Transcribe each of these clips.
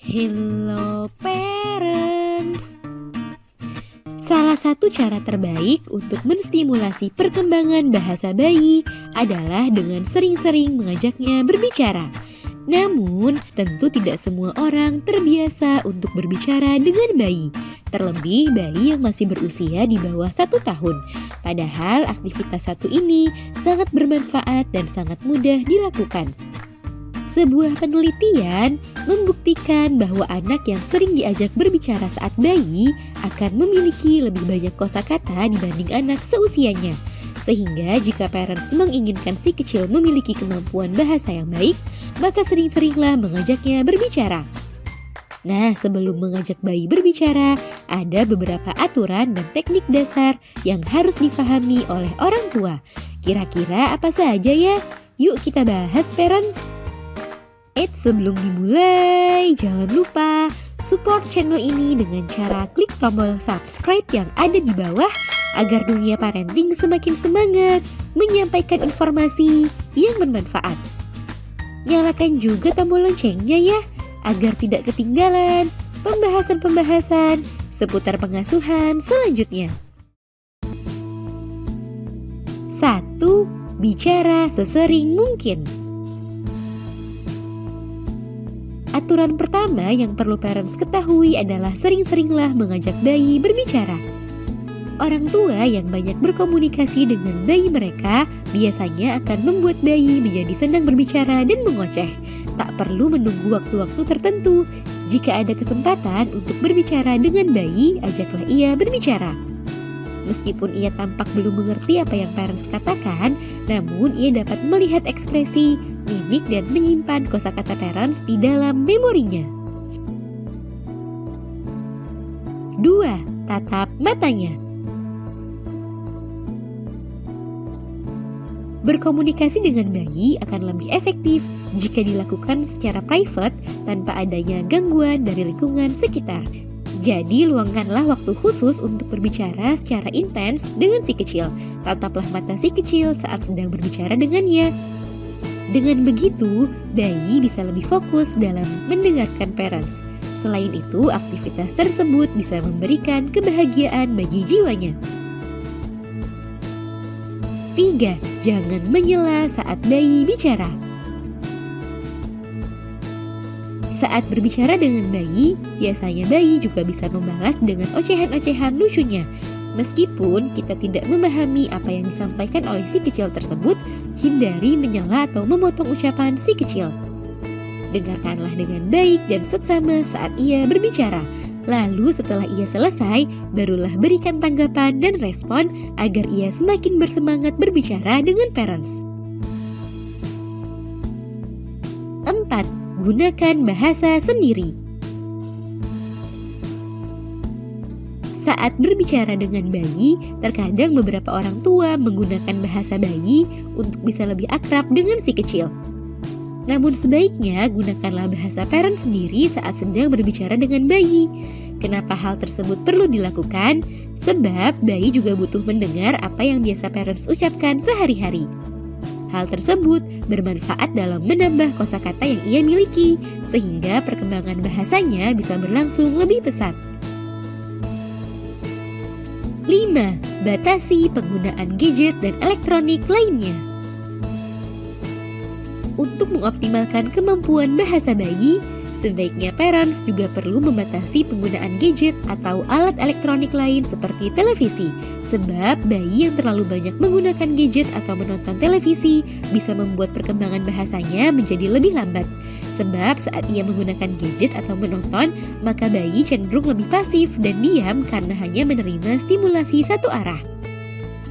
Hello parents. Salah satu cara terbaik untuk menstimulasi perkembangan bahasa bayi adalah dengan sering-sering mengajaknya berbicara. Namun, tentu tidak semua orang terbiasa untuk berbicara dengan bayi, terlebih bayi yang masih berusia di bawah 1 tahun. Padahal aktivitas satu ini sangat bermanfaat dan sangat mudah dilakukan. Sebuah penelitian membuktikan bahwa anak yang sering diajak berbicara saat bayi akan memiliki lebih banyak kosakata dibanding anak seusianya. Sehingga jika parents menginginkan si kecil memiliki kemampuan bahasa yang baik, maka sering-seringlah mengajaknya berbicara. Nah, sebelum mengajak bayi berbicara, ada beberapa aturan dan teknik dasar yang harus dipahami oleh orang tua. Kira-kira apa saja ya? Yuk kita bahas parents! Sebelum dimulai, jangan lupa support channel ini dengan cara klik tombol subscribe yang ada di bawah agar dunia parenting semakin semangat menyampaikan informasi yang bermanfaat. Nyalakan juga tombol loncengnya ya, agar tidak ketinggalan pembahasan-pembahasan seputar pengasuhan selanjutnya. 1. Bicara sesering mungkin. Aturan pertama yang perlu parents ketahui adalah sering-seringlah mengajak bayi berbicara. Orang tua yang banyak berkomunikasi dengan bayi mereka biasanya akan membuat bayi menjadi senang berbicara dan mengoceh. Tak perlu menunggu waktu-waktu tertentu. Jika ada kesempatan untuk berbicara dengan bayi, ajaklah ia berbicara. Meskipun ia tampak belum mengerti apa yang parents katakan, namun ia dapat melihat ekspresi, mimik, dan menyimpan kosakata parents di dalam memorinya. 2. Tatap matanya. Berkomunikasi dengan bayi akan lebih efektif jika dilakukan secara private tanpa adanya gangguan dari lingkungan sekitar. Jadi luangkanlah waktu khusus untuk berbicara secara intens dengan si kecil. Tataplah mata si kecil saat sedang berbicara dengannya. Dengan begitu, bayi bisa lebih fokus dalam mendengarkan parents. Selain itu, aktivitas tersebut bisa memberikan kebahagiaan bagi jiwanya. 3. Jangan menyela saat bayi bicara. Saat berbicara dengan bayi, biasanya bayi juga bisa membalas dengan ocehan-ocehan lucunya. Meskipun kita tidak memahami apa yang disampaikan oleh si kecil tersebut, hindari menyela atau memotong ucapan si kecil. Dengarkanlah dengan baik dan seksama saat ia berbicara. Lalu setelah ia selesai, barulah berikan tanggapan dan respon agar ia semakin bersemangat berbicara dengan parents. 4. Gunakan bahasa sendiri. Saat berbicara dengan bayi, terkadang beberapa orang tua menggunakan bahasa bayi untuk bisa lebih akrab dengan si kecil. Namun sebaiknya gunakanlah bahasa parents sendiri saat sedang berbicara dengan bayi. Kenapa hal tersebut perlu dilakukan? Sebab bayi juga butuh mendengar apa yang biasa parents ucapkan sehari-hari. Hal tersebut bermanfaat dalam menambah kosakata yang ia miliki, sehingga perkembangan bahasanya bisa berlangsung lebih pesat. 5. Batasi penggunaan gadget dan elektronik lainnya. Untuk mengoptimalkan kemampuan bahasa bayi, sebaiknya parents juga perlu membatasi penggunaan gadget atau alat elektronik lain seperti televisi. Sebab bayi yang terlalu banyak menggunakan gadget atau menonton televisi bisa membuat perkembangan bahasanya menjadi lebih lambat. Sebab saat ia menggunakan gadget atau menonton, maka bayi cenderung lebih pasif dan diam karena hanya menerima stimulasi satu arah.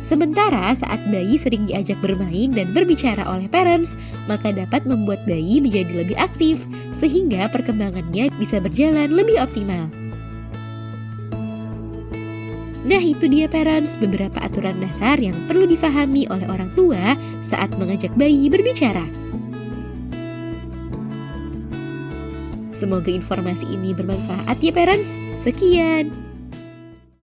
Sementara saat bayi sering diajak bermain dan berbicara oleh parents, maka dapat membuat bayi menjadi lebih aktif, sehingga perkembangannya bisa berjalan lebih optimal. Nah, itu dia parents, beberapa aturan dasar yang perlu difahami oleh orang tua saat mengajak bayi berbicara. Semoga informasi ini bermanfaat ya parents. Sekian.